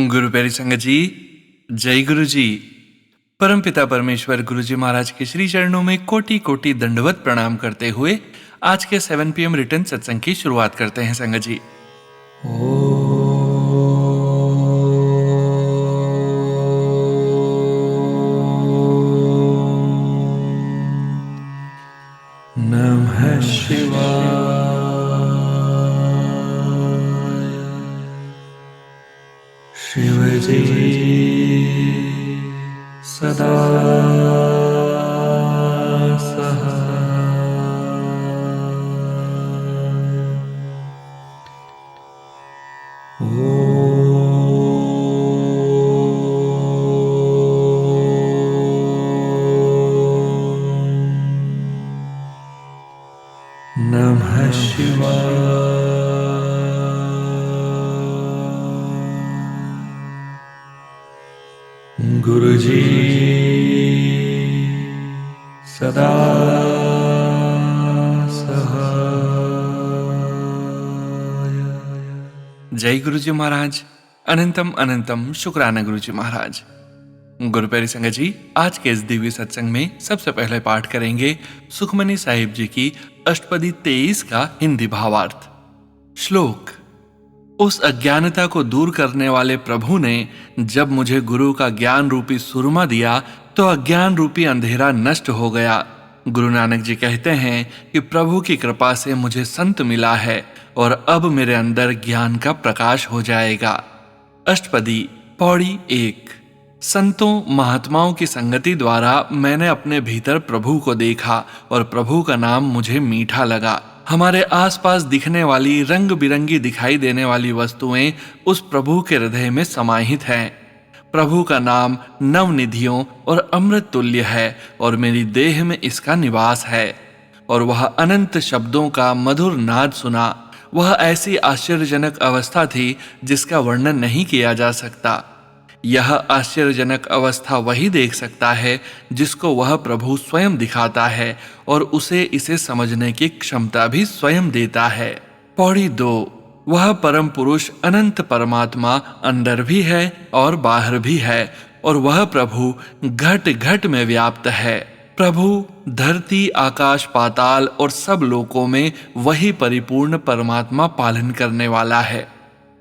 गुरु प्यारी संगत जी, जय गुरु जी। परमपिता परमेश्वर गुरु जी महाराज के श्री चरणों में कोटि कोटि दंडवत प्रणाम करते हुए आज के 7 PM रिटर्न सत्संग की शुरुआत करते हैं संगत जी। नमः शिवाय। शिव जी सदा नमः शिवाय। गुरु जी सदा सहाय। जय गुरु जी महाराज। अनंतम अनंतम शुक्राना गुरु जी महाराज। गुरु प्यारी संगत जी, आज के इस दिव्य सत्संग में सबसे पहले पाठ करेंगे सुखमनी साहिब जी की अष्टपदी 23 का हिंदी भावार्थ। श्लोक। उस अज्ञानता को दूर करने वाले प्रभु ने जब मुझे गुरु का ज्ञान रूपी सुरमा दिया तो अज्ञान रूपी अंधेरा नष्ट हो गया। गुरु नानक जी कहते हैं कि प्रभु की कृपा से मुझे संत मिला है और अब मेरे अंदर ज्ञान का प्रकाश हो जाएगा। अष्टपदी पौड़ी 1। संतों महात्माओं की संगति द्वारा मैंने अपने भीतर प्रभु को देखा और प्रभु का नाम मुझे मीठा लगा। हमारे आसपास दिखने वाली रंग बिरंगी दिखाई देने वाली वस्तुएं उस प्रभु के हृदय में समाहित हैं। प्रभु का नाम नवनिधियों और अमृत तुल्य है और मेरी देह में इसका निवास है। और वह अनंत शब्दों का मधुर नाद सुना। वह ऐसी आश्चर्यजनक अवस्था थी जिसका वर्णन नहीं किया जा सकता। यह आश्चर्यजनक अवस्था वही देख सकता है जिसको वह प्रभु स्वयं दिखाता है और उसे इसे समझने की क्षमता भी स्वयं देता है। पौड़ी 2। वह परम पुरुष अनंत परमात्मा अंदर भी है और बाहर भी है और वह प्रभु घट घट में व्याप्त है। प्रभु धरती आकाश पाताल और सब लोकों में वही परिपूर्ण परमात्मा पालन करने वाला है।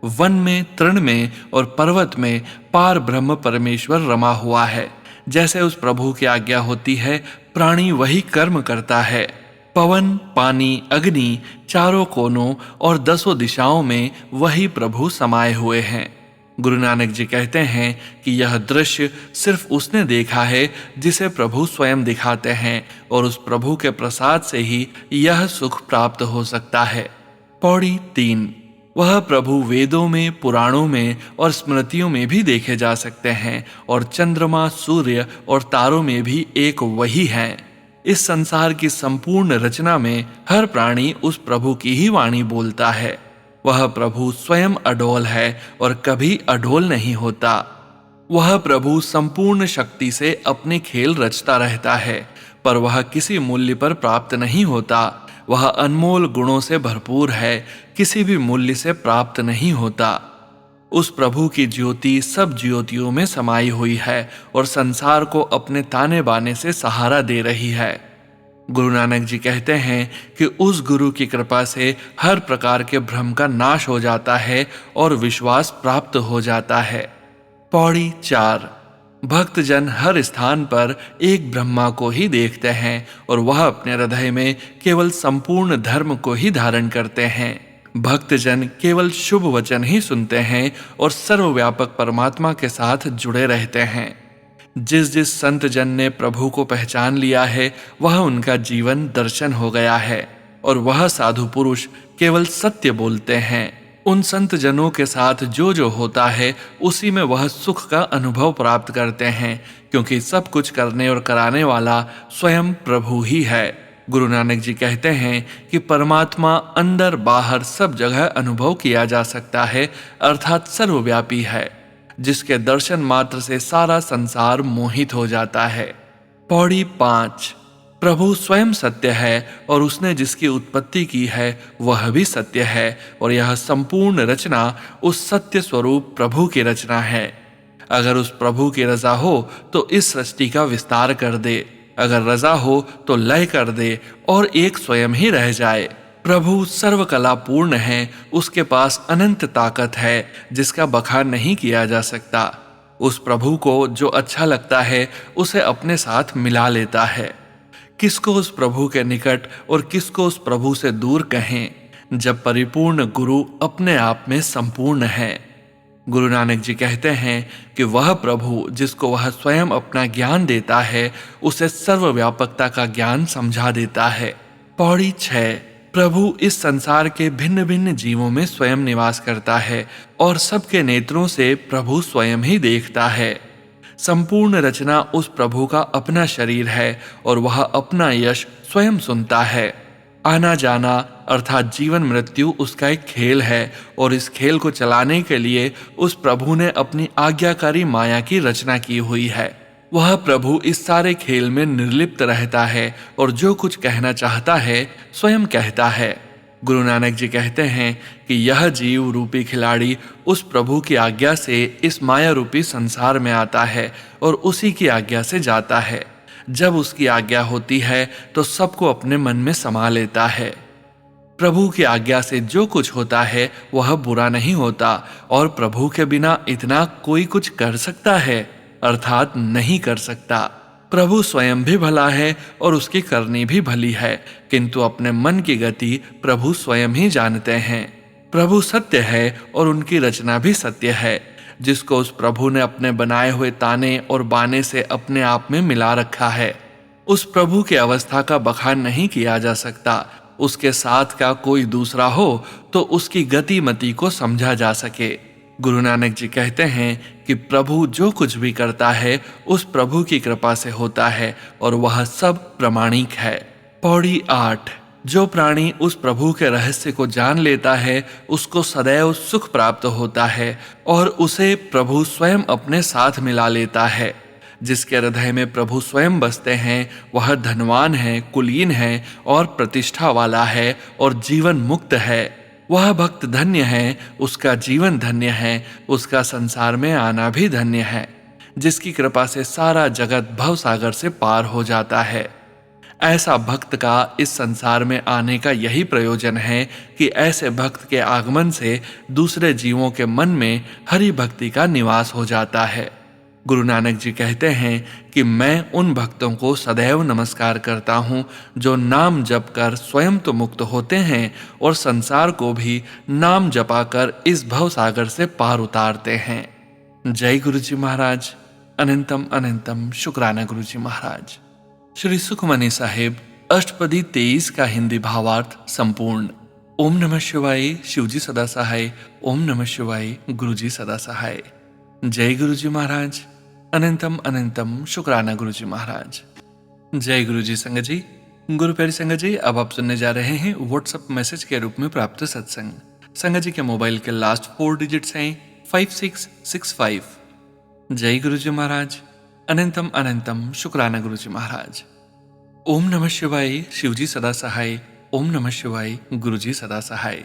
वन में, तृण में और पर्वत में पार ब्रह्म परमेश्वर रमा हुआ है। जैसे उस प्रभु की आज्ञा होती है प्राणी वही कर्म करता है। पवन, पानी, अग्नि, चारों कोनों और 10 दिशाओं में वही प्रभु समाये हुए हैं। गुरु नानक जी कहते हैं कि यह दृश्य सिर्फ उसने देखा है जिसे प्रभु स्वयं दिखाते हैं और उस प्रभु के प्रसाद से ही यह सुख प्राप्त हो सकता है। पौड़ी 3। वह प्रभु वेदों में, पुराणों में और स्मृतियों में भी देखे जा सकते हैं और चंद्रमा, सूर्य और तारों में भी एक वही हैं। इस संसार की संपूर्ण रचना में हर प्राणी उस प्रभु की ही वाणी बोलता है। वह प्रभु स्वयं अडोल है और कभी अडोल नहीं होता। वह प्रभु संपूर्ण शक्ति से अपने खेल रचता रहता है पर वह किसी मूल्य पर प्राप्त नहीं होता। वह अनमोल गुणों से भरपूर है, किसी भी मूल्य से प्राप्त नहीं होता। उस प्रभु की ज्योति सब ज्योतियों में समाई हुई है और संसार को अपने ताने बाने से सहारा दे रही है। गुरु नानक जी कहते हैं कि उस गुरु की कृपा से हर प्रकार के भ्रम का नाश हो जाता है और विश्वास प्राप्त हो जाता है। पौड़ी 4। भक्तजन हर स्थान पर एक ब्रह्मा को ही देखते हैं और वह अपने हृदय में केवल संपूर्ण धर्म को ही धारण करते हैं। भक्तजन केवल शुभ वचन ही सुनते हैं और सर्वव्यापक परमात्मा के साथ जुड़े रहते हैं। जिस जिस संत जन ने प्रभु को पहचान लिया है वह उनका जीवन दर्शन हो गया है और वह साधु पुरुष केवल सत्य बोलते हैं। उन संत जनों के साथ जो होता है उसी में वह सुख का अनुभव प्राप्त करते हैं क्योंकि सब कुछ करने और कराने वाला स्वयं प्रभु ही है। गुरु नानक जी कहते हैं कि परमात्मा अंदर बाहर सब जगह अनुभव किया जा सकता है अर्थात सर्वव्यापी है, जिसके दर्शन मात्र से सारा संसार मोहित हो जाता है। पौड़ी 5। प्रभु स्वयं सत्य है और उसने जिसकी उत्पत्ति की है वह भी सत्य है, और यह संपूर्ण रचना उस सत्य स्वरूप प्रभु की रचना है। अगर उस प्रभु की रजा हो तो इस सृष्टि का विस्तार कर दे, अगर रजा हो तो लय कर दे और एक स्वयं ही रह जाए। प्रभु सर्वकला पूर्ण है, उसके पास अनंत ताकत है जिसका बखान नहीं किया जा सकता। उस प्रभु को जो अच्छा लगता है उसे अपने साथ मिला लेता है। किसको उस प्रभु के निकट और किसको उस प्रभु से दूर कहें, जब परिपूर्ण गुरु अपने आप में संपूर्ण है। गुरु नानक जी कहते हैं कि वह प्रभु जिसको वह स्वयं अपना ज्ञान देता है उसे सर्वव्यापकता का ज्ञान समझा देता है। पौड़ी 6। प्रभु इस संसार के भिन्न भिन्न जीवों में स्वयं निवास करता है और सबके नेत्रों से प्रभु स्वयं ही देखता है। संपूर्ण रचना उस प्रभु का अपना शरीर है और वह अपना यश स्वयं सुनता है। आना जाना अर्थात जीवन मृत्यु उसका एक खेल है और इस खेल को चलाने के लिए उस प्रभु ने अपनी आज्ञाकारी माया की रचना की हुई है। वह प्रभु इस सारे खेल में निर्लिप्त रहता है और जो कुछ कहना चाहता है स्वयं कहता है। गुरु नानक जी कहते हैं कि यह जीव रूपी खिलाड़ी उस प्रभु की आज्ञा से इस माया रूपी संसार में आता है और उसी की आज्ञा से जाता है। जब उसकी आज्ञा होती है तो सबको अपने मन में समा लेता है। प्रभु की आज्ञा से जो कुछ होता है वह बुरा नहीं होता, और प्रभु के बिना इतना कोई कुछ कर सकता है अर्थात नहीं कर सकता। प्रभु स्वयं भी भला है और उसकी करनी भी भली है, किंतु अपने मन की गति प्रभु स्वयं ही जानते हैं। प्रभु सत्य है और उनकी रचना भी सत्य है। जिसको उस प्रभु ने अपने बनाए हुए ताने और बाने से अपने आप में मिला रखा है, उस प्रभु की अवस्था का बखान नहीं किया जा सकता। उसके साथ का कोई दूसरा हो तो उसकी गति मति को समझा जा सके। गुरु नानक जी कहते हैं कि प्रभु जो कुछ भी करता है उस प्रभु की कृपा से होता है और वह सब प्रमाणिक है। पौड़ी 8। जो प्राणी उस प्रभु के रहस्य को जान लेता है उसको सदैव सुख प्राप्त होता है और उसे प्रभु स्वयं अपने साथ मिला लेता है। जिसके हृदय में प्रभु स्वयं बसते हैं वह धनवान है, कुलीन है और प्रतिष्ठा वाला है और जीवन मुक्त है। वह भक्त धन्य है, उसका जीवन धन्य है, उसका संसार में आना भी धन्य है। जिसकी कृपा से सारा जगत भवसागर से पार हो जाता है। ऐसा भक्त का इस संसार में आने का यही प्रयोजन है कि ऐसे भक्त के आगमन से दूसरे जीवों के मन में हरि भक्ति का निवास हो जाता है। गुरु नानक जी कहते हैं कि मैं उन भक्तों को सदैव नमस्कार करता हूँ जो नाम जप कर स्वयं तो मुक्त होते हैं और संसार को भी नाम जपा कर इस भवसागर से पार उतारते हैं। जय गुरु जी महाराज। अनंतम अनंतम शुक्राना गुरु जी महाराज। श्री सुखमनी साहिब अष्टपदी 23 का हिंदी भावार्थ संपूर्ण। ओम नमः शिवाय। शिवजी सदा सहाय। ओम नमः शिवाय। गुरुजी सदा सहाय। जय गुरुजी महाराज। अनंतम अनंतम शुक्राना गुरुजी महाराज। जय गुरुजी संगत जी। गुरु प्यारी संगत जी, अब आप सुनने जा रहे हैं व्हाट्सएप मैसेज के रूप में प्राप्त सत्संग। संगत जी के मोबाइल के लास्ट 4 डिजिट्स हैं 5665। जय गुरुजी महाराज। अनंतम अनंतम शुक्राना गुरुजी महाराज। ओम नमः शिवाय। शिवजी सदा सहाय। ओम नमः शिवाय। गुरुजी सदा सहाय।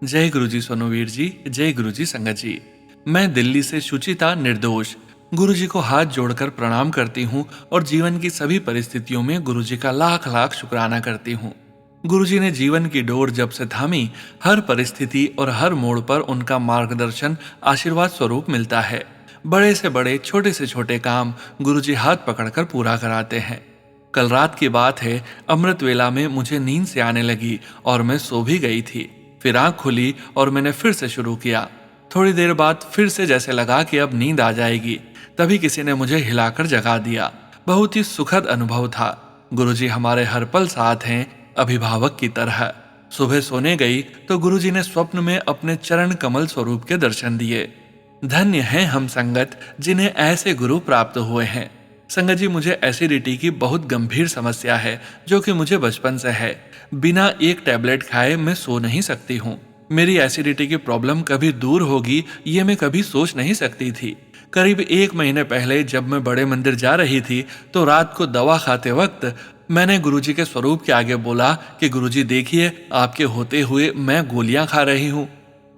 जय गुरुजी सोनूवीर जी। जय गुरुजी संगत जी। मैं दिल्ली से शुचिता निर्दोष गुरुजी को हाथ जोड़कर प्रणाम करती हूँ और जीवन की सभी परिस्थितियों में गुरुजी का लाख लाख शुक्राना करती हूँ। गुरुजी ने जीवन की डोर जब से थामी, हर परिस्थिति और हर मोड़ पर उनका मार्गदर्शन आशीर्वाद स्वरूप मिलता है। बड़े से बड़े, छोटे से छोटे काम गुरुजी हाथ पकड़कर पूरा कराते हैं। कल रात की बात है, अमृत वेला में मुझे नींद से आने लगी और मैं सो भी गई थी। फिर आंख खुली और मैंने फिर से शुरू किया। थोड़ी देर बाद फिर से जैसे लगा कि अब नींद आ जाएगी, तभी किसी ने मुझे हिलाकर जगा दिया। बहुत ही सुखद अनुभव था। गुरुजी हमारे हर पल साथ हैं, अभिभावक की तरह। सुबह सोने गई तो गुरुजी ने स्वप्न में अपने चरण कमल स्वरूप के दर्शन दिए। धन्य हैं हम संगत जिन्हें ऐसे गुरु प्राप्त हुए हैं। संगत जी, मुझे एसिडिटी की बहुत गंभीर समस्या है जो कि मुझे बचपन से है। बिना एक टैबलेट खाए मैं सो नहीं सकती हूँ। मेरी एसिडिटी की प्रॉब्लम कभी दूर होगी ये मैं कभी सोच नहीं सकती थी। करीब 1 महीने पहले जब मैं बड़े मंदिर जा रही थी तो रात को दवा खाते वक्त मैंने गुरुजी के स्वरूप के आगे बोला कि गुरुजी देखिए, आपके होते हुए मैं गोलियां खा रही हूँ।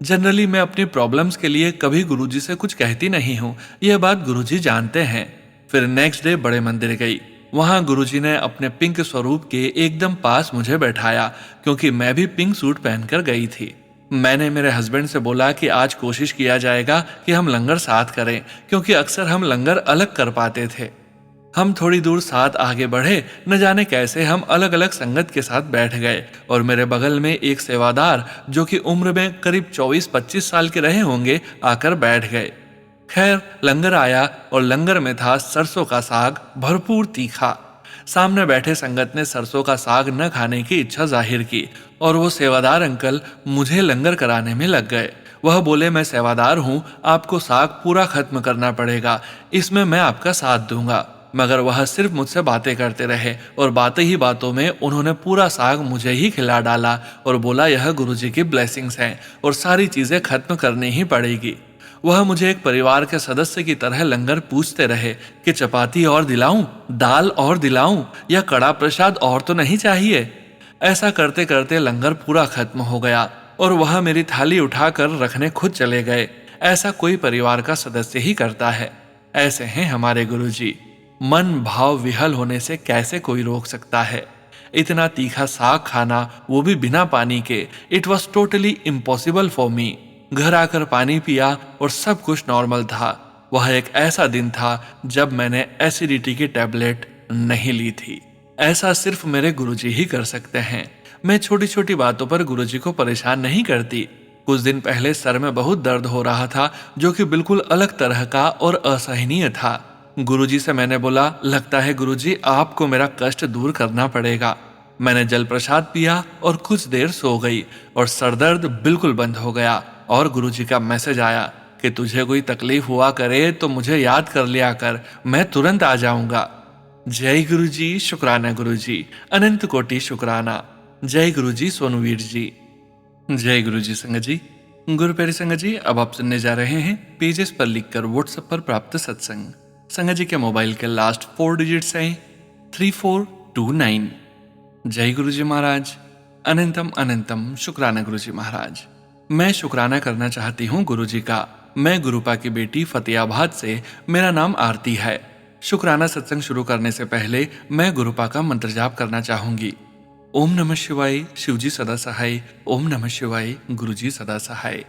जनरली मैं अपनी प्रॉब्लम्स के लिए कभी गुरुजी से कुछ कहती नहीं हूँ, यह बात गुरुजी जानते हैं। फिर नेक्स्ट डे बड़े मंदिर गई। वहां गुरुजी ने अपने पिंक स्वरूप के एकदम पास मुझे बैठाया, क्योंकि मैं भी पिंक सूट पहनकर गई थी। मैंने मेरे हस्बैंड से बोला कि आज कोशिश किया जाएगा कि हम लंगर साथ करें, क्योंकि अक्सर हम लंगर अलग कर पाते थे। हम थोड़ी दूर साथ आगे बढ़े, न जाने कैसे हम अलग अलग संगत के साथ बैठ गए और मेरे बगल में एक सेवादार, जो कि उम्र में करीब 24-25 साल के रहे होंगे, आकर बैठ गए। खैर, लंगर आया और लंगर में था सरसों का साग, भरपूर तीखा। सामने बैठे संगत ने सरसों का साग न खाने की इच्छा जाहिर की और वो सेवादार अंकल मुझे लंगर कराने में लग गए। वह बोले, मैं सेवादार हूँ, आपको साग पूरा खत्म करना पड़ेगा, इसमें मैं आपका साथ दूंगा। मगर वह सिर्फ मुझसे बातें करते रहे और बातें ही बातों में उन्होंने पूरा साग मुझे ही खिला डाला और बोला, यह गुरुजी की ब्लेसिंग्स हैं और सारी चीजें खत्म करनी ही पड़ेगी। वह मुझे एक परिवार के सदस्य की तरह लंगर पूछते रहे कि चपाती और दिलाऊं, दाल और दिलाऊं, या कड़ा प्रसाद और तो नहीं चाहिए। ऐसा करते करते लंगर पूरा खत्म हो गया और वह मेरी थाली उठाकर रखने खुद चले गए। ऐसा कोई परिवार का सदस्य ही करता है। ऐसे हैं हमारे गुरुजी। मन भाव विहल होने से कैसे कोई रोक सकता है। इतना तीखा साग खाना, वो भी बिना पानी के, it was totally impossible for me. घर आकर पानी पिया और सब कुछ नॉर्मल था। वह एक ऐसा दिन था जब मैंने एसिडिटी की टैबलेट नहीं ली थी। ऐसा सिर्फ मेरे गुरुजी ही कर सकते हैं। मैं छोटी छोटी बातों पर गुरुजी को परेशान नहीं करती। कुछ दिन पहले सर में बहुत दर्द हो रहा था, जो कि बिल्कुल अलग तरह का और असहनीय था। गुरुजी से मैंने बोला, लगता है गुरुजी आपको मेरा कष्ट दूर करना पड़ेगा। मैंने जल प्रसाद पिया और कुछ देर सो गई और सरदर्द बिल्कुल बंद हो गया। और गुरुजी का मैसेज आया कि तुझे कोई तकलीफ हुआ करे तो मुझे याद कर लिया कर, मैं तुरंत आ जाऊंगा। जय गुरुजी, शुक्राना गुरुजी, अनंत कोटि शुक्राना। जय गुरुजी सोनवीर जी। जय गुरुजी संगत जी। गुरु प्यारे संगत जी, अब आप सुनने जा रहे हैं पेजेस पर लिखकर व्हाट्सएप पर प्राप्त सत्संग। संगत जी के मोबाइल के लास्ट 4 डिजिट्स हैं 3429। जय गुरुजी महाराज। अनंतम अनंतम शुक्राना गुरुजी महाराज। मैं शुक्राना करना चाहती हूँ गुरुजी का। मैं गुरुपा की बेटी फतेहाबाद से, मेरा नाम आरती है। शुक्राना सत्संग शुरू करने से पहले मैं गुरुपा का मंत्र जाप करना चाहूंगी। ओम नमः शिवाय, शिवजी सदा सहाय। ओम नमः शिवाय, गुरुजी सदा सहाय।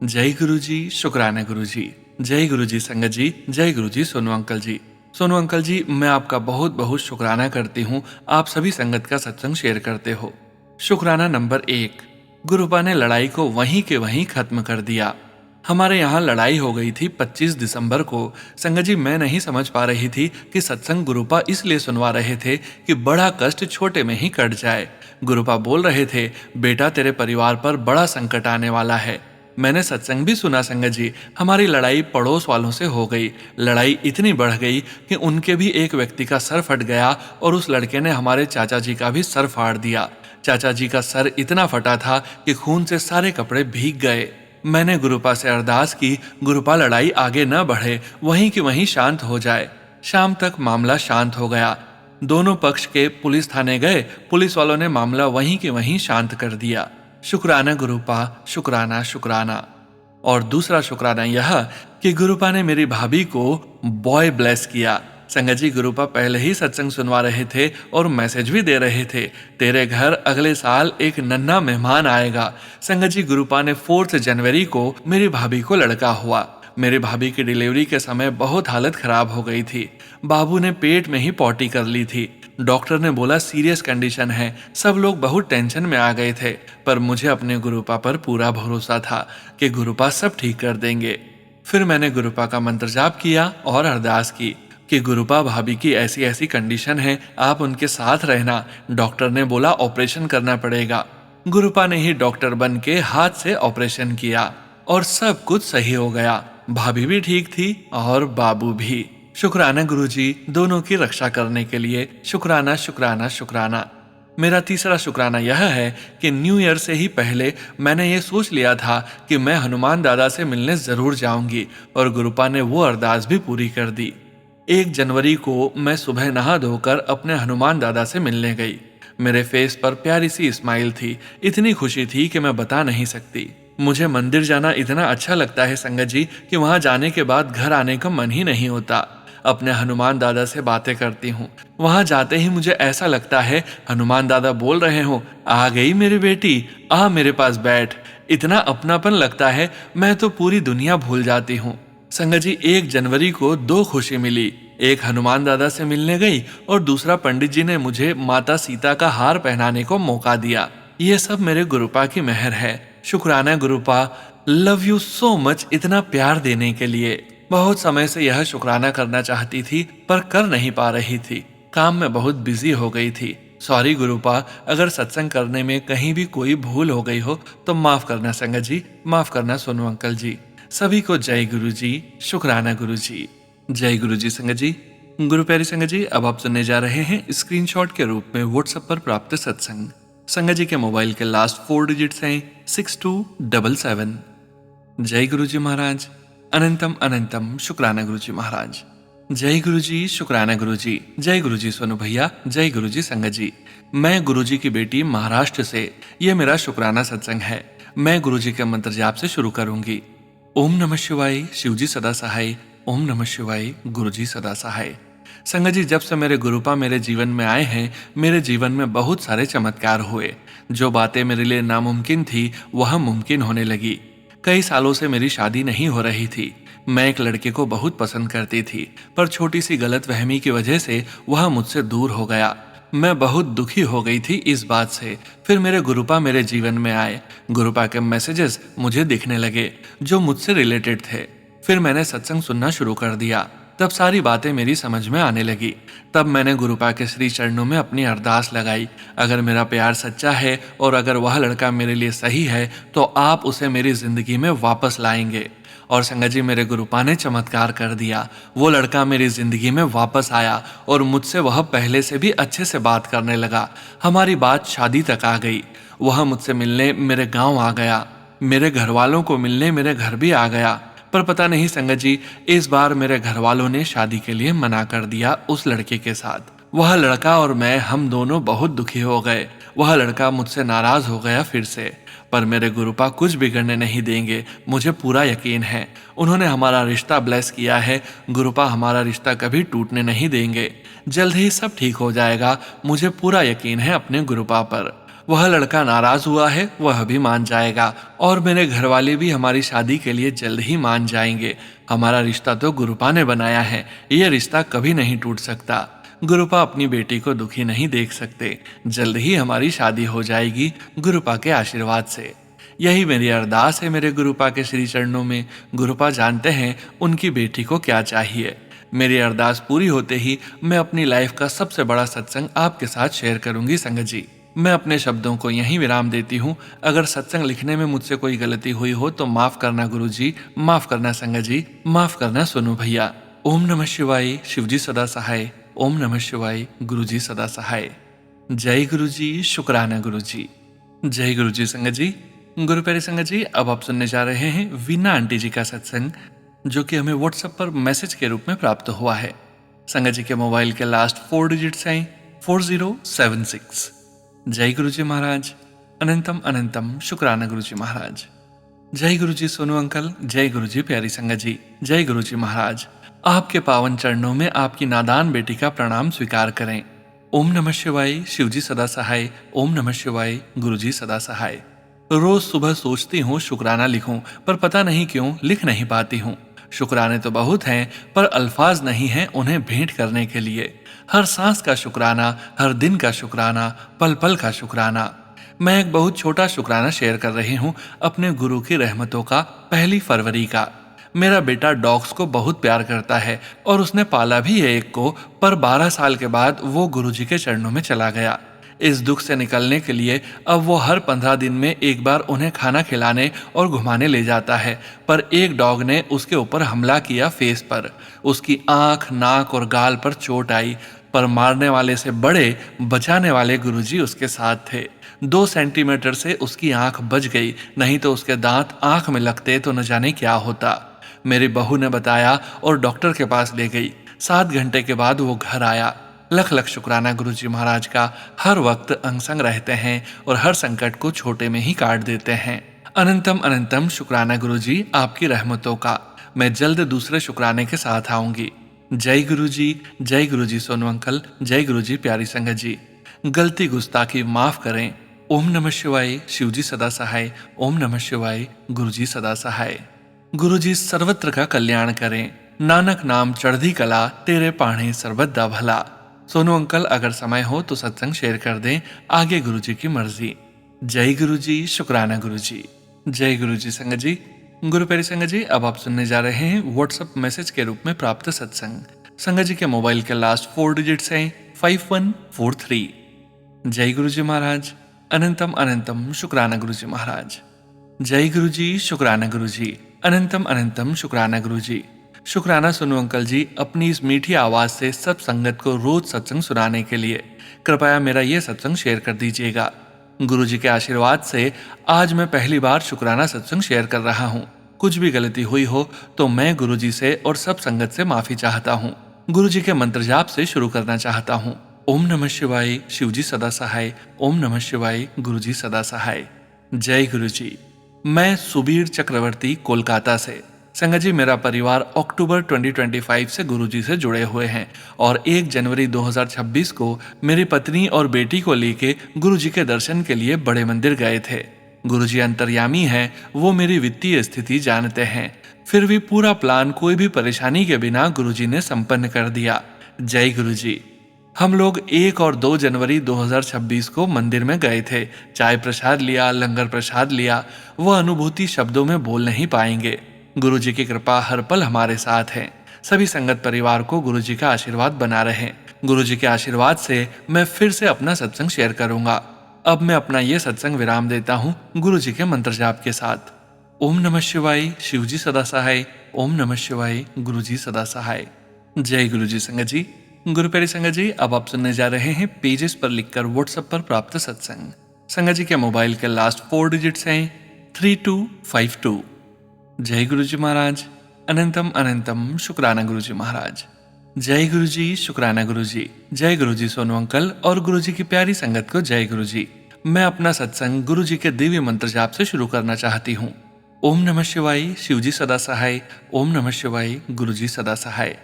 जय गुरुजी, शुक्राना गुरुजी। जय गुरुजी संगत जी। जय गुरुजी सोनू अंकल जी। सोनू अंकल जी, मैं आपका बहुत बहुत शुक्राना करती हूँ, आप सभी संगत का सत्संग शेयर करते हो। शुक्राना नंबर 1, गुरुपा ने लड़ाई को वहीं के वहीं खत्म कर दिया। हमारे यहाँ लड़ाई हो गई थी 25 दिसंबर को। संगत जी, मैं नहीं समझ पा रही थी कि सत्संग गुरुपा इसलिए सुनवा रहे थे कि बड़ा कष्ट छोटे में ही कट जाए। गुरुपा बोल रहे थे, बेटा तेरे परिवार पर बड़ा संकट आने वाला है। मैंने सत्संग भी सुना संगत जी। हमारी लड़ाई पड़ोस वालों से हो गई। लड़ाई इतनी बढ़ गई कि उनके भी एक व्यक्ति का सर फट गया और उस लड़के ने हमारे चाचा जी का भी सर फाड़ दिया। चाचा जी का सर इतना फटा था कि खून से सारे कपड़े भीग गए। मैंने गुरुपा से अरदास की, गुरुपा लड़ाई आगे न बढ़े, वहीं की वहीं शांत हो जाए। शाम तक मामला शांत हो गया। दोनों पक्ष के पुलिस थाने गए। पुलिस वालों ने मामला वहीं के वहीं शांत कर दिया। शुक्राना गुरुपा, शुक्राना शुक्राना। और दूसरा शुक्राना यह कि गुरुपा ने मेरी भाभी को बॉय ब्लेस किया। संगत जी, गुरुपा पहले ही सत्संग सुनवा रहे थे और मैसेज भी दे रहे थे, तेरे घर अगले साल एक नन्हा मेहमान आएगा। संगत जी, गुरुपा ने 4 जनवरी को मेरी भाभी को लड़का हुआ। मेरी भाभी की डिलीवरी के समय बहुत हालत खराब हो गई थी। बाबू ने पेट में ही पॉटी कर ली थी। डॉक्टर ने बोला सीरियस कंडीशन है। सब लोग बहुत टेंशन में आ गए थे, पर मुझे अपने गुरुपा पर पूरा भरोसा था कि गुरुपा सब ठीक कर देंगे। फिर मैंने गुरुपा का मंत्र जाप किया और अरदास की कि गुरुपा भाभी की ऐसी ऐसी कंडीशन है, आप उनके साथ रहना। डॉक्टर ने बोला ऑपरेशन करना पड़ेगा। गुरुपा ने ही डॉक्टर बन के हाथ से ऑपरेशन किया और सब कुछ सही हो गया। भाभी भी ठीक थी और बाबू भी। शुक्राना गुरुजी, दोनों की रक्षा करने के लिए। शुक्राना शुक्राना शुक्राना। मेरा तीसरा शुक्राना यह है कि न्यू ईयर से ही पहले मैंने ये सोच लिया था कि मैं हनुमान दादा से मिलने जरूर जाऊंगी और गुरुपा ने वो अरदास भी पूरी कर दी। 1 जनवरी को मैं सुबह नहा धोकर अपने हनुमान दादा से मिलने गई। मेरे फेस पर प्यारी सी स्माइल थी। इतनी खुशी थी कि मैं बता नहीं सकती। मुझे मंदिर जाना इतना अच्छा लगता है संगत जी कि वहां जाने के बाद घर आने का मन ही नहीं होता। अपने हनुमान दादा से बातें करती हूँ। वहां जाते ही मुझे ऐसा लगता है हनुमान दादा बोल रहे हो, आ गई मेरी बेटी, आ मेरे पास बैठ। इतना अपनापन लगता है, मैं तो पूरी दुनिया भूल जाती हूँ। संगत जी, 1 जनवरी को 2 खुशी मिली। एक हनुमान दादा से मिलने गई और दूसरा पंडित जी ने मुझे माता सीता का हार पहनाने को मौका दिया। ये सब मेरे गुरुपा की मेहर है। शुक्राना गुरुपा, लव यू सो मच इतना प्यार देने के लिए। बहुत समय से यह शुक्राना करना चाहती थी पर कर नहीं पा रही थी। काम में बहुत बिजी हो गई थी। सॉरी गुरुपा, अगर सत्संग करने में कहीं भी कोई भूल हो गई हो तो माफ करना संगत जी, माफ करना सोनू अंकल जी। सभी को जय गुरु जी। शुक्राना गुरु जी। जय गुरु जी संगत जी। गुरु प्यारी संगत जी, अब आप सुनने जा रहे हैं स्क्रीनशॉट के रूप में व्हाट्सएप पर प्राप्त सत्संग। संगत जी के मोबाइल के लास्ट 4 डिजिट्स हैं 6277। जय गुरु जी महाराज। अनंतम अनंतम शुक्राना गुरु जी महाराज। जय गुरु जी। शुक्राना गुरु जी। जय गुरु जी सोनू भैया। जय गुरु जी संगत जी। मैं गुरु जी की बेटी महाराष्ट्र से। ये मेरा शुक्राना सत्संग है। मैं गुरु जी के मंत्र जाप से शुरू करूंगी। ओम नमः शिवाय, शिवजी सदा सहाय। ओम नमः शिवाय, गुरुजी सदा सहाय। संगत जी, जब से मेरे गुरुपा मेरे जीवन में आए हैं, मेरे जीवन में बहुत सारे चमत्कार हुए। जो बातें मेरे लिए नामुमकिन थी वह मुमकिन होने लगी। कई सालों से मेरी शादी नहीं हो रही थी। मैं एक लड़के को बहुत पसंद करती थी, पर छोटी सी गलतफहमी की वजह से वह मुझसे दूर हो गया। मैं बहुत दुखी हो गई थी इस बात से। फिर मेरे गुरुपा मेरे जीवन में आए। गुरुपा के मैसेजेस मुझे दिखने लगे जो मुझसे रिलेटेड थे। फिर मैंने सत्संग सुनना शुरू कर दिया। तब सारी बातें मेरी समझ में आने लगी। तब मैंने गुरुपा के श्री चरणों में अपनी अरदास लगाई। अगर मेरा प्यार सच्चा है और अगर वह लड़का मेरे लिए सही है तो आप उसे मेरी जिंदगी में वापस लाएंगे। और संगत जी, मेरे गुरुपा ने चमत्कार कर दिया। वो लड़का मेरी जिंदगी में वापस आया और मुझसे वह पहले से भी अच्छे से बात करने लगा। हमारी बात शादी तक आ गई। वह मुझसे मिलने मेरे गांव आ गया। मेरे घर वालों को मिलने मेरे घर भी आ गया। पर पता नहीं संगत जी, इस बार मेरे घर वालों ने शादी के लिए मना कर दिया उस लड़के के साथ। वह लड़का और मैं, हम दोनों बहुत दुखी हो गए। वह लड़का मुझसे नाराज हो गया फिर से। पर मेरे गुरुपा कुछ बिगड़ने नहीं देंगे, मुझे पूरा यकीन है। उन्होंने हमारा रिश्ता ब्लेस किया है। गुरुपा हमारा रिश्ता कभी टूटने नहीं देंगे। जल्द ही सब ठीक हो जाएगा। मुझे पूरा यकीन है अपने गुरुपा पर। वह लड़का नाराज हुआ है, वह भी मान जाएगा और मेरे घर वाले भी हमारी शादी के लिए जल्द ही मान जाएंगे। हमारा रिश्ता तो गुरुपा ने बनाया है, यह रिश्ता कभी नहीं टूट सकता। गुरुपा अपनी बेटी को दुखी नहीं देख सकते। जल्द ही हमारी शादी हो जाएगी गुरुपा के आशीर्वाद से। यही मेरी अरदास है मेरे गुरुपा के श्री चरणों में। गुरुपा जानते हैं उनकी बेटी को क्या चाहिए। मेरी अरदास पूरी होते ही मैं अपनी लाइफ का सबसे बड़ा सत्संग आपके साथ शेयर करूंगी संगत जी। मैं अपने शब्दों को यहीं विराम देती हूँ। अगर सत्संग लिखने में मुझसे कोई गलती हुई हो तो माफ करना गुरु जी, माफ करना संगत जी, माफ करना सोनू भैया। ओम नमः शिवाय, शिवजी सदा सहाय। ओम नमः शिवाय, गुरुजी सदा सहाय। जय गुरु जी। शुक्राना गुरु जी। जय गुरु जी संगत जी। गुरु प्यारी संगत जी, अब आप सुनने जा रहे हैं वीना आंटी जी का सत्संग, जो कि हमें व्हाट्सएप पर मैसेज के रूप में प्राप्त हुआ है। संगत जी के मोबाइल के लास्ट 4 डिजिट्स हैं 4076। जय गुरु जी महाराज। अनंतम अनंतम शुक्राना गुरु जी महाराज। जय गुरु जी सोनू अंकल। जय गुरु जी प्यारी संगत जी। जय गुरु जी महाराज। आपके पावन चरणों में आपकी नादान बेटी का प्रणाम स्वीकार करें। ओम नमः शिवाय, शिवजी सदा सहाय। ओम नमः शिवाय, गुरुजी सदा सहाय। रोज सुबह सोचती हूँ शुक्राना लिखूं, पर पता नहीं क्यों लिख नहीं पाती हूँ। शुक्राने तो बहुत हैं, पर अल्फाज नहीं हैं उन्हें भेंट करने के लिए। हर सांस का शुक्राना, हर दिन का शुक्राना, पल पल का शुक्राना। मैं एक बहुत छोटा शुक्राना शेयर कर रही हूँ अपने गुरु की रहमतों का। 1 फरवरी का। मेरा बेटा डॉग्स को बहुत प्यार करता है और उसने पाला भी है एक को, पर 12 साल के बाद वो गुरुजी के चरणों में चला गया। इस दुख से निकलने के लिए अब वो हर 15 दिन में एक बार उन्हें खाना खिलाने और घुमाने ले जाता है। पर एक डॉग ने उसके ऊपर हमला किया फेस पर। उसकी आंख, नाक और गाल पर चोट आई, पर मारने वाले से बड़े बचाने वाले गुरुजी उसके साथ थे। 2 सेंटीमीटर से उसकी आंख बच गई, नहीं तो उसके दांत आंख में लगते तो न जाने क्या होता। मेरी बहू ने बताया और डॉक्टर के पास ले गई। 7 घंटे के बाद वो घर आया। लख लख शुक्राना गुरुजी महाराज का, हर वक्त अंग संग रहते हैं और हर संकट को छोटे में ही काट देते हैं। अनंतम अनंतम शुक्राना गुरुजी, आपकी रहमतों का। मैं जल्द दूसरे शुक्राने के साथ आऊंगी। जय गुरुजी सोनू अंकल, जय गुरुजी प्यारी संगत जी। गलती गुस्ताखी माफ करें। ओम नमः शिवाय, शिवजी सदा सहाय। ओम नमः शिवाय, गुरुजी सदा सहाय। गुरुजी सर्वत्र का कल्याण करें। नानक नाम चढ़दी कला, तेरे पाणे सर्वदा भला। सोनू अंकल, अगर समय हो तो सत्संग शेयर कर दें, आगे गुरुजी की मर्जी। जय गुरुजी, शुक्राना गुरुजी। जय गुरुजी संगत जी। गुरु प्यारी संगत जी, अब आप सुनने जा रहे हैं व्हाट्सएप मैसेज के रूप में प्राप्त सत्संग। संगत जी के मोबाइल के लास्ट 4 डिजिट्स हैं 5143। जय गुरुजी महाराज, अनंतम अनंतम शुक्राना गुरुजी महाराज। जय गुरुजी, शुक्राना गुरुजी, अनंतम अनंतम शुक्राना गुरुजी। शुक्राना सोनू अंकल जी, अपनी इस मीठी आवाज से सब संगत को रोज सत्संग सुनाने के लिए कृपया मेरा ये सत्संग शेयर कर दीजिएगा। गुरुजी के आशीर्वाद से आज मैं पहली बार शुक्राना सत्संग शेयर कर रहा हूँ। कुछ भी गलती हुई हो तो मैं गुरुजी से और सब संगत से माफी चाहता हूँ। गुरुजी के मंत्र जाप से शुरू करना चाहता हूँ। ओम नमः शिवाय, शिवजी सदा सहाय। ओम नमः शिवाय, गुरुजी सदा सहाय। जय गुरुजी। मैं सुबीर चक्रवर्ती, कोलकाता से। संगत जी, मेरा परिवार अक्टूबर 2025 से गुरुजी से जुड़े हुए हैं और 1 जनवरी 2026 को मेरी पत्नी और बेटी को लेके गुरुजी के दर्शन के लिए बड़े मंदिर गए थे। गुरुजी अंतर्यामी हैं, वो मेरी वित्तीय स्थिति जानते हैं, फिर भी पूरा प्लान कोई भी परेशानी के बिना गुरुजी ने संपन्न कर दिया। जय गुरुजी। हम लोग 1 और 2 जनवरी 2026 को मंदिर में गए थे। चाय प्रसाद लिया, लंगर प्रसाद लिया। वह अनुभूति शब्दों में बोल नहीं पाएंगे। गुरुजी की कृपा हर पल हमारे साथ है। सभी संगत परिवार को गुरुजी का आशीर्वाद बना रहे। गुरुजी के आशीर्वाद से मैं फिर से अपना सत्संग शेयर करूंगा। अब मैं अपना ये सत्संग विराम देता हूँ गुरुजी के मंत्र जाप के साथ। ओम नमः शिवाय, शिवजी सदा सहाय। ओम नमः शिवाय, गुरुजी सदा सहाय। जय गुरुजी संगत जी। गुरु प्यारी संगत जी, अब आप सुनने जा रहे हैं पेजेस पर लिखकर व्हाट्सएप पर प्राप्त सत्संग। संगत जी के मोबाइल के लास्ट 4 डिजिट्स हैं 3252। जय गुरुजी महाराज, अनंतम अनंतम शुक्राना गुरुजी महाराज। जय गुरुजी, शुक्राना गुरुजी। जय गुरुजी सोनू अंकल और गुरुजी की प्यारी संगत को जय गुरुजी। मैं अपना सत्संग गुरुजी के दिव्य मंत्र जाप से शुरू करना चाहती हूँ। ओम नमः शिवाय, शिवजी सदा सहाय। ओम नमः शिवाय, गुरुजी सदा सहाय।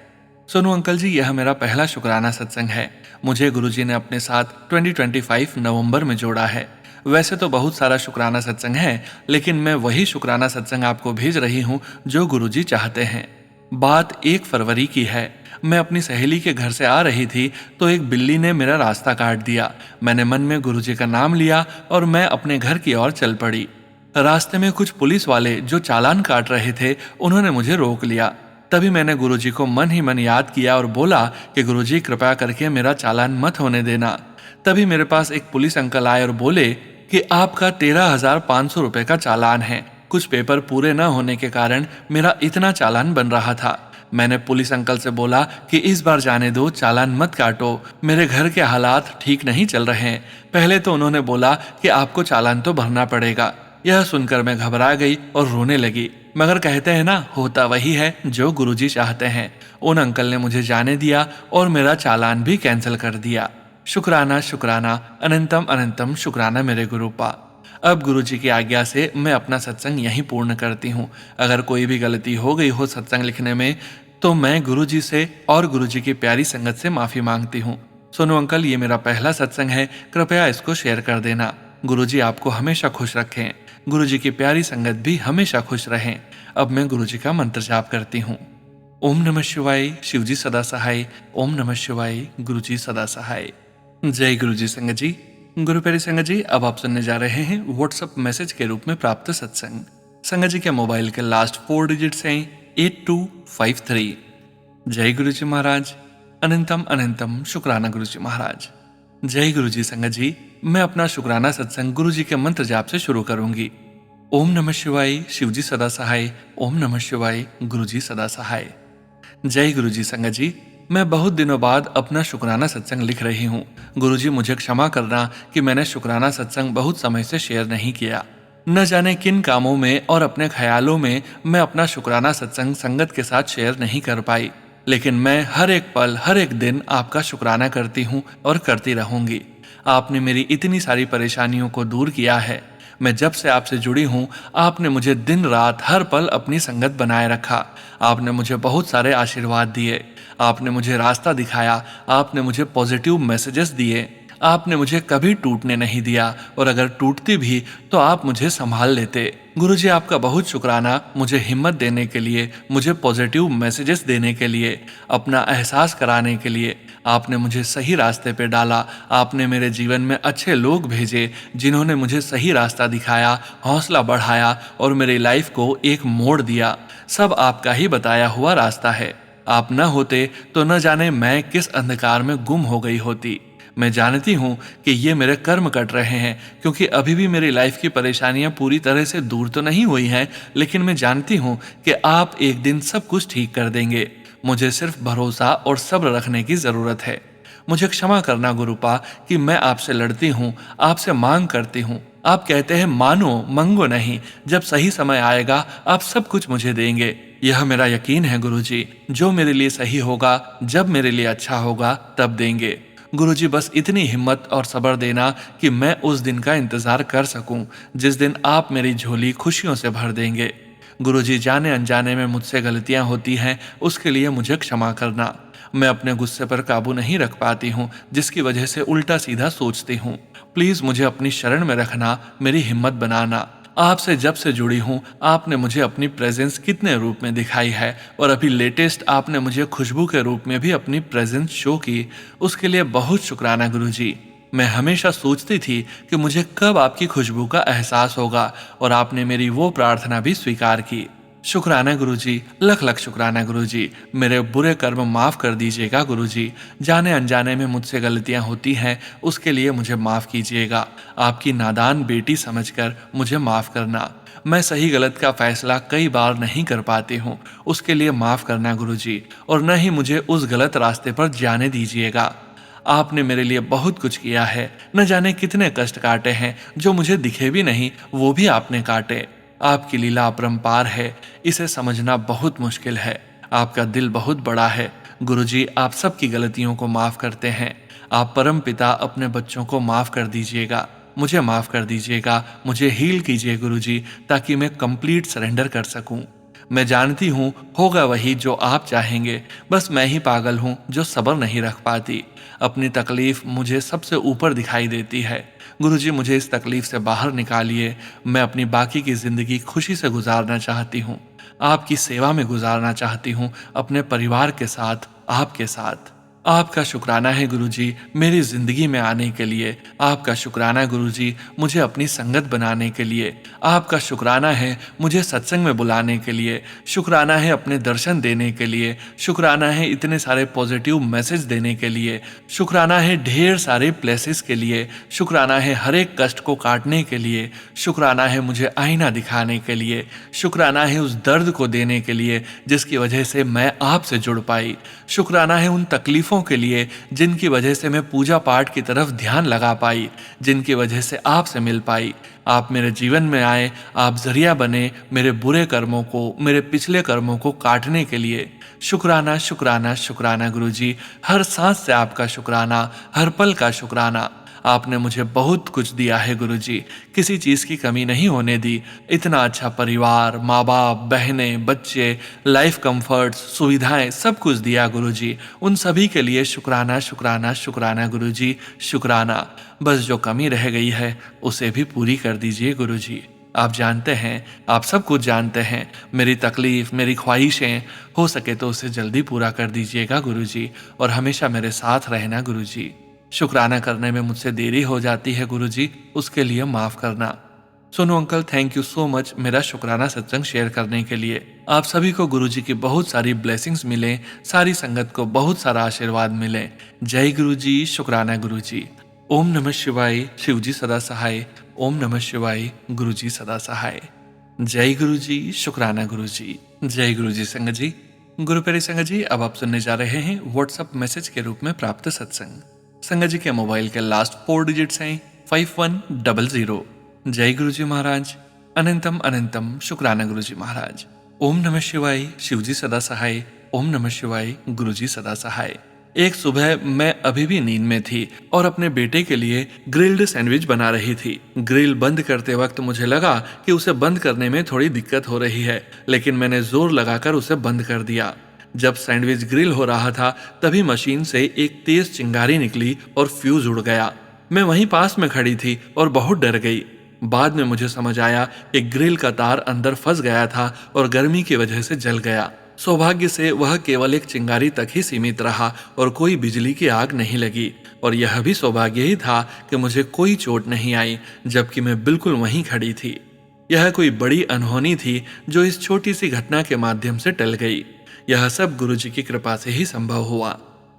सोनू अंकल जी, यह मेरा पहला शुक्राना सत्संग है। मुझे गुरुजी ने अपने साथ 2025 नवंबर में जोड़ा है। वैसे तो बहुत सारा शुक्राना सत्संग है, लेकिन मैं वही शुक्राना सत्संग आपको भेज रही हूँ जो गुरुजी चाहते हैं। बात 1 फरवरी की है। मैं अपनी सहेली के घर से आ रही थी तो एक बिल्ली ने मेरा रास्ता काट दिया। मैंने मन में गुरुजी का नाम लिया और मैं अपने घर की ओर चल पड़ी। रास्ते में कुछ पुलिस वाले जो चालान काट रहे थे, उन्होंने मुझे रोक लिया। तभी मैंने गुरुजी को मन ही मन याद किया और बोला कि गुरुजी, कृपया करके मेरा चालान मत होने देना। तभी मेरे पास एक पुलिस अंकल आए और बोले कि आपका 13,500 रुपए का चालान है। कुछ पेपर पूरे न होने के कारण मेरा इतना चालान बन रहा था। मैंने पुलिस अंकल से बोला कि इस बार जाने दो, चालान मत काटो, मेरे घर के हालात ठीक नहीं चल रहे हैं। पहले तो उन्होंने बोला कि आपको चालान तो भरना पड़ेगा। यह सुनकर मैं घबरा गई और रोने लगी, मगर कहते हैं ना, होता वही है जो गुरुजी चाहते हैं। उन अंकल ने मुझे जाने दिया और मेरा चालान भी कैंसिल कर दिया। शुक्राना शुक्राना, अनंतम अनंतम शुक्राना मेरे गुरुपा। अब गुरुजी की आज्ञा से मैं अपना सत्संग यहीं पूर्ण करती हूँ। अगर कोई भी गलती हो गई हो सत्संग लिखने में तो मैं गुरुजी से और गुरुजी की प्यारी संगत से माफी मांगती हूँ। सोनू अंकल, ये मेरा पहला सत्संग है, कृपया इसको शेयर कर देना। गुरुजी आपको हमेशा खुश रखें। गुरुजी की प्यारी संगत भी हमेशा खुश रहें। अब मैं गुरुजी का मंत्र जाप करती हूँ। ओम नमः शिवाय, शिवजी सदा सहाय। ओम नमः शिवाय, गुरुजी सदा सहाय। जय गुरुजी संगत जी। गुरु प्यारी संगत जी, अब आप सुनने जा रहे हैं व्हाट्सएप मैसेज के रूप में प्राप्त सत्संग। संगत जी के मोबाइल के लास्ट 4 डिजिट्स हैं 8253। जय गुरुजी महाराज, अनंतम अनंतम शुक्राना गुरुजी महाराज। जय गुरुजी संगत जी, मैं अपना शुक्राना सत्संग गुरुजी के मंत्र जाप से शुरू करूंगी। ओम नमः शिवाय, शिवजी सदा सहाय। ओम नमः शिवाय, गुरुजी सदा सहाय। जय गुरुजी संगत जी, मैं बहुत दिनों बाद अपना शुक्राना सत्संग लिख रही हूँ। गुरुजी, मुझे क्षमा करना कि मैंने शुक्राना सत्संग बहुत समय से शेयर नहीं किया। न जाने किन कामों में और अपने ख्यालों में मैं अपना शुक्राना सत्संग संगत के साथ शेयर नहीं कर पाई। लेकिन मैं हर एक पल हर एक दिन आपका शुक्राना करती हूँ और करती रहूंगी। आपने मेरी इतनी सारी परेशानियों को दूर किया है। मैं जब से आपसे जुड़ी हूँ, आपने मुझे दिन रात हर पल अपनी संगत बनाए रखा। आपने मुझे बहुत सारे आशीर्वाद दिए, आपने मुझे रास्ता दिखाया, आपने मुझे पॉजिटिव मैसेजेस दिए। आपने मुझे कभी टूटने नहीं दिया, और अगर टूटती भी तो आप मुझे संभाल लेते। गुरुजी, आपका बहुत शुक्राना मुझे हिम्मत देने के लिए, मुझे पॉजिटिव मैसेजेस देने के लिए, अपना एहसास कराने के लिए। आपने मुझे सही रास्ते पे डाला। आपने मेरे जीवन में अच्छे लोग भेजे जिन्होंने मुझे सही रास्ता दिखाया, हौसला बढ़ाया और मेरी लाइफ को एक मोड़ दिया। सब आपका ही बताया हुआ रास्ता है। आप न होते तो न जाने मैं किस अंधकार में गुम हो गई होती। मैं जानती हूँ कि ये मेरे कर्म कट रहे हैं, क्योंकि अभी भी मेरी लाइफ की परेशानियां पूरी तरह से दूर तो नहीं हुई हैं, लेकिन मैं जानती हूँ कि आप एक दिन सब कुछ ठीक कर देंगे। मुझे सिर्फ भरोसा और सब्र रखने की जरूरत है। मुझे क्षमा करना गुरुपा कि मैं आपसे लड़ती हूँ, आपसे मांग करती हूँ। आप कहते हैं मानो मंगो नहीं, जब सही समय आएगा आप सब कुछ मुझे देंगे। यह मेरा यकीन है गुरुजी, जो मेरे लिए सही होगा, जब मेरे लिए अच्छा होगा तब देंगे। गुरुजी, बस इतनी हिम्मत और सब्र देना कि मैं उस दिन का इंतजार कर सकूं, जिस दिन आप मेरी झोली खुशियों से भर देंगे। गुरुजी, जाने अनजाने में मुझसे गलतियां होती हैं, उसके लिए मुझे क्षमा करना। मैं अपने गुस्से पर काबू नहीं रख पाती हूँ, जिसकी वजह से उल्टा सीधा सोचती हूँ। प्लीज मुझे अपनी शरण में रखना, मेरी हिम्मत बनाना। आपसे जब से जुड़ी हूँ, आपने मुझे अपनी प्रेजेंस कितने रूप में दिखाई है, और अभी लेटेस्ट आपने मुझे खुशबू के रूप में भी अपनी प्रेजेंस शो की। उसके लिए बहुत शुक्राना गुरुजी। मैं हमेशा सोचती थी कि मुझे कब आपकी खुशबू का एहसास होगा, और आपने मेरी वो प्रार्थना भी स्वीकार की। शुक्राना गुरुजी, लख लख शुक्राना गुरुजी। मेरे बुरे कर्म माफ कर दीजिएगा गुरुजी। जाने अनजाने में मुझसे गलतियां होती हैं, उसके लिए मुझे माफ कीजिएगा। आपकी नादान बेटी समझकर मुझे माफ करना। मैं सही गलत का फैसला कई बार नहीं कर पाती हूँ, उसके लिए माफ करना गुरुजी, और न ही मुझे उस गलत रास्ते पर जाने दीजिएगा। आपने मेरे लिए बहुत कुछ किया है, न जाने कितने कष्ट काटे हैं, जो मुझे दिखे भी नहीं वो भी आपने काटे। आपकी लीला अपरंपार है, इसे समझना बहुत मुश्किल है। आपका दिल बहुत बड़ा है गुरुजी, आप सबकी गलतियों को माफ करते हैं। आप परम पिता अपने बच्चों को माफ कर दीजिएगा। मुझे माफ कर दीजिएगा, मुझे हील कीजिए गुरुजी, ताकि मैं कंप्लीट सरेंडर कर सकूं। मैं जानती हूँ होगा वही जो आप चाहेंगे, बस मैं ही पागल हूँ जो सब्र नहीं रख पाती। अपनी तकलीफ मुझे सबसे ऊपर दिखाई देती है। गुरुजी, मुझे इस तकलीफ से बाहर निकालिए। मैं अपनी बाकी की जिंदगी खुशी से गुजारना चाहती हूँ, आपकी सेवा में गुजारना चाहती हूँ, अपने परिवार के साथ, आपके साथ। आपका शुक्राना है गुरुजी मेरी जिंदगी में आने के लिए। आपका शुक्राना गुरुजी मुझे अपनी संगत बनाने के लिए। आपका शुक्राना है मुझे सत्संग में बुलाने के लिए। शुक्राना है अपने दर्शन देने के लिए। शुक्राना है इतने सारे पॉजिटिव मैसेज देने के लिए। शुक्राना है ढेर सारे प्लेसेस के लिए। शुक्राना है हर एक कष्ट को काटने के लिए। शुक्राना है मुझे आईना दिखाने के लिए। शुक्राना है उस दर्द को देने के लिए जिसकी वजह से मैं आपसे जुड़ पाई। शुक्राना है उन तकलीफों के लिए जिनकी वजह से मैं पूजा पाठ की तरफ ध्यान लगा पाई, जिनकी वजह से आपसे मिल पाई। आप मेरे जीवन में आए, आप जरिया बने मेरे बुरे कर्मों को, मेरे पिछले कर्मों को काटने के लिए। शुक्राना शुक्राना शुक्राना गुरुजी, हर सांस से आपका शुक्राना, हर पल का शुक्राना। आपने मुझे बहुत कुछ दिया है गुरुजी, किसी चीज की कमी नहीं होने दी। इतना अच्छा परिवार, माँ बाप, बहनें, बच्चे, लाइफ कंफर्ट्स, सुविधाएं, सब कुछ दिया गुरुजी। उन सभी के लिए शुक्राना शुक्राना शुक्राना गुरुजी, शुक्राना। बस जो कमी रह गई है उसे भी पूरी कर दीजिए गुरुजी। आप जानते हैं, आप सब कुछ जानते हैं, मेरी तकलीफ, मेरी ख्वाहिशें, हो सके तो उसे जल्दी पूरा कर दीजिएगा गुरुजी, और हमेशा मेरे साथ रहना गुरुजी। शुक्राना करने में मुझसे देरी हो जाती है गुरुजी, उसके लिए माफ करना। Sonu uncle, thank you so much मेरा शुक्राना सत्संग शेयर करने के लिए। आप सभी को गुरुजी की बहुत सारी ब्लेसिंग्स मिले, सारी संगत को बहुत सारा आशीर्वाद मिले। जय गुरुजी, शुक्राना गुरुजी। ओम नमः शिवाय, शिवजी सदा सहाय। ओम नमः शिवाय, गुरुजी सदा सहाय। जय गुरुजी, शुक्राना गुरुजी। जय गुरुजी संगत जी। गुरु प्यारी संगत जी, अब आप सुनने जा रहे हैं व्हाट्सएप मैसेज के रूप में प्राप्त सत्संग। संगत जी के मोबाइल के लास्ट 4 डिजिट्स हैं 5100। जय गुरुजी महाराज। अनंतम अनंतम शुक्राना गुरुजी महाराज। ओम नमः शिवाय, शिवजी सदा सहाय। ओम नमः शिवाय, गुरुजी सदा सहाय। एक सुबह मैं अभी भी नींद में थी और अपने बेटे के लिए ग्रिल्ड सैंडविच बना रही थी। ग्रिल बंद करते वक्त मुझे लगा कि उसे बंद करने में थोड़ी दिक्कत हो रही है, लेकिन मैंने जोर लगाकर उसे बंद कर दिया। जब सैंडविच ग्रिल हो रहा था तभी मशीन से एक तेज चिंगारी निकली और फ्यूज उड़ गया। मैं वहीं पास में खड़ी थी और बहुत डर गई। बाद में मुझे समझ आया कि ग्रिल का तार अंदर फंस गया था और गर्मी की वजह से जल गया। सौभाग्य से वह केवल एक चिंगारी तक ही सीमित रहा और कोई बिजली की आग नहीं लगी। और यह भी सौभाग्य ही था कि मुझे कोई चोट नहीं आई, जबकि मैं बिल्कुल वहीं खड़ी थी। यह कोई बड़ी अनहोनी थी जो इस छोटी सी घटना के माध्यम से टल गई। यह सब गुरुजी की कृपा से ही संभव हुआ।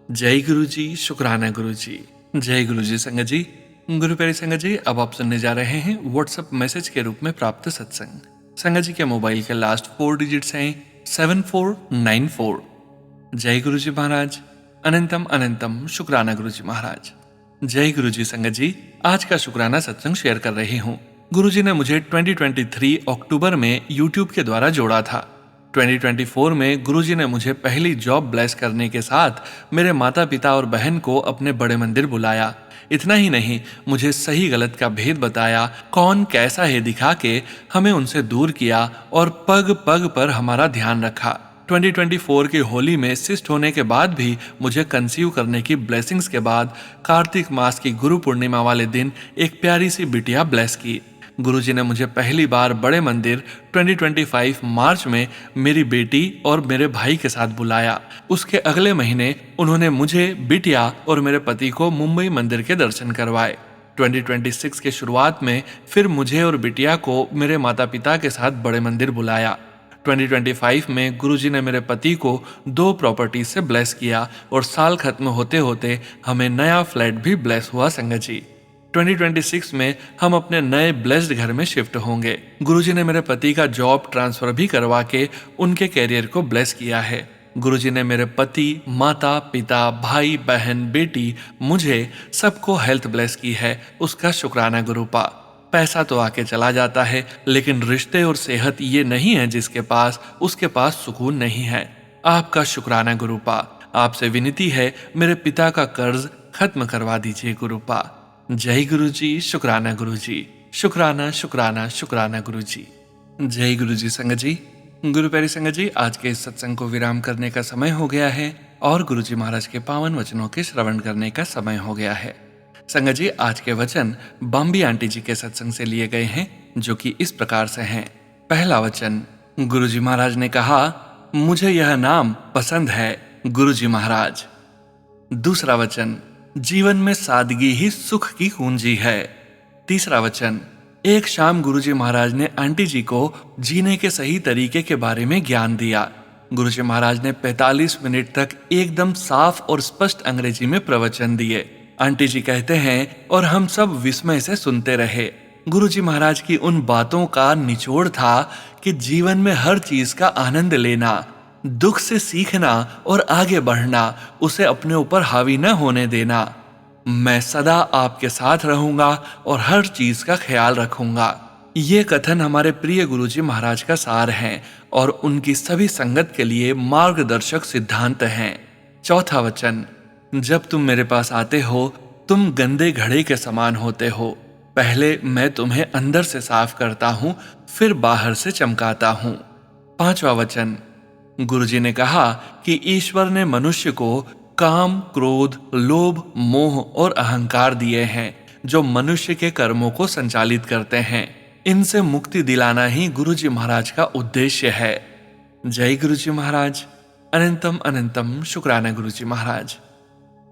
जय गुरुजी, शुक्राना गुरुजी। जय गुरुजी संगत जी। गुरु प्यारी संगत जी, अब आप सुनने जा रहे हैं व्हाट्सएप मैसेज के रूप में प्राप्त सत्संग। संगत जी के मोबाइल के लास्ट 4 डिजिट्स हैं 7494। जय गुरुजी महाराज, अनंतम अनंतम शुक्राना गुरुजी महाराज। जय गुरुजी संगत जी, आज का शुक्राना सत्संग शेयर कर रही हूँ। गुरुजी ने मुझे 2023 अक्टूबर में यूट्यूब के द्वारा जोड़ा था। 2024 में गुरुजी ने मुझे पहली जॉब ब्लेस करने के साथ मेरे माता पिता और बहन को अपने बड़े मंदिर बुलाया। इतना ही नहीं, मुझे सही गलत का भेद बताया, कौन कैसा है दिखा के हमें उनसे दूर किया और पग पग पर हमारा ध्यान रखा। 2024 की होली में सिस्ट होने के बाद भी मुझे कंसीव करने की ब्लेसिंग्स के बाद कार्तिक मास की गुरु पूर्णिमा वाले दिन एक प्यारी सी बिटिया ब्लेस की। गुरुजी ने मुझे पहली बार बड़े मंदिर 2025 मार्च में मेरी बेटी और मेरे भाई के साथ बुलाया। उसके अगले महीने उन्होंने मुझे, बिटिया और मेरे पति को मुंबई मंदिर के दर्शन करवाए। 2026 के शुरुआत में फिर मुझे और बिटिया को मेरे माता पिता के साथ बड़े मंदिर बुलाया। 2025 में गुरुजी ने मेरे पति को 2 प्रॉपर्टी से ब्लेस किया और साल खत्म होते होते हमें नया फ्लैट भी ब्लेस हुआ संगत जी। 2026 में हम अपने नए ब्लेस्ड घर में शिफ्ट होंगे। गुरुजी ने मेरे पति का जॉब ट्रांसफर भी करवा के उनके कैरियर को ब्लेस किया है। गुरुजी ने मेरे पति, माता पिता, भाई बहन, बेटी, मुझे सबको हेल्थ ब्लेस की है। उसका शुक्राना गुरुपा। पैसा तो आके चला जाता है, लेकिन रिश्ते और सेहत ये नहीं है जिसके पास, उसके पास सुकून नहीं है। आपका शुक्राना गुरुपा। आपसे विनती है, मेरे पिता का कर्ज खत्म करवा दीजिए गुरुपा। जय गुरुजी, शुक्राना गुरुजी। शुक्राना शुक्राना शुक्राना गुरुजी। जय गुरुजी संगत जी। गुरु प्यारी संगत जी, आज के इस सत्संग को विराम करने का समय हो गया है और गुरुजी महाराज के पावन वचनों के श्रवण करने का समय हो गया है। संगत जी, आज के वचन बॉम्बे आंटी जी के सत्संग से लिए गए हैं, जो कि इस प्रकार से हैं। पहला वचन, गुरुजी महाराज ने कहा, मुझे यह नाम पसंद है गुरुजी महाराज। दूसरा वचन, जीवन में सादगी ही सुख की कुंजी है। तीसरा वचन, एक शाम गुरुजी महाराज ने आंटी जी को जीने के सही तरीके के बारे में ज्ञान दिया। गुरुजी महाराज ने 45 मिनट तक एकदम साफ और स्पष्ट अंग्रेजी में प्रवचन दिए। आंटी जी कहते हैं, और हम सब विस्मय से सुनते रहे। गुरुजी महाराज की उन बातों का निचोड़ था कि जीवन में हर चीज का आनंद लेना, दुख से सीखना और आगे बढ़ना, उसे अपने ऊपर हावी न होने देना। मैं सदा आपके साथ रहूंगा और हर चीज का ख्याल रखूंगा। ये कथन हमारे प्रिय गुरुजी महाराज का सार हैं और उनकी सभी संगत के लिए मार्गदर्शक सिद्धांत हैं। चौथा वचन, जब तुम मेरे पास आते हो, तुम गंदे घड़े के समान होते हो। पहले मैं तुम्हें अंदर से साफ करता हूं, फिर बाहर से चमकाता हूं। पांचवा वचन, गुरुजी ने कहा कि ईश्वर ने मनुष्य को काम, क्रोध, लोभ, मोह और अहंकार दिए हैं, जो मनुष्य के कर्मों को संचालित करते हैं। इनसे मुक्ति दिलाना ही गुरुजी महाराज का उद्देश्य है। जय गुरुजी महाराज। अनंतम अनंतम शुक्राना गुरुजी महाराज।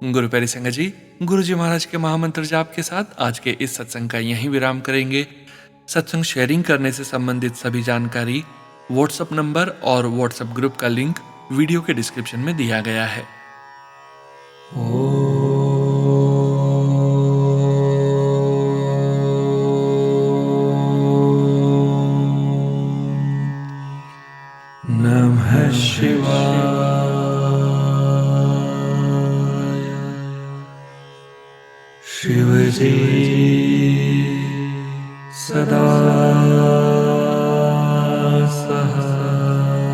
गुरु प्यारी संगत जी, गुरुजी महाराज के महामंत्र जाप के साथ आज के इस सत्संग का यहीं विराम करेंगे। सत्संग शेयरिंग करने से संबंधित सभी जानकारी, व्हाट्सएप नंबर और व्हाट्सएप ग्रुप का लिंक वीडियो के डिस्क्रिप्शन में दिया गया है। नमः शिवाय। शिवजी सदा सहाय।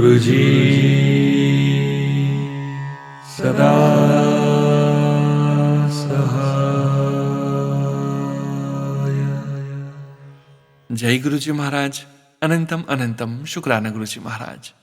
गुरुजी सदा सहाय। जय गुरुजी महाराज। अनंतम अनंतम शुक्राना गुरुजी महाराज।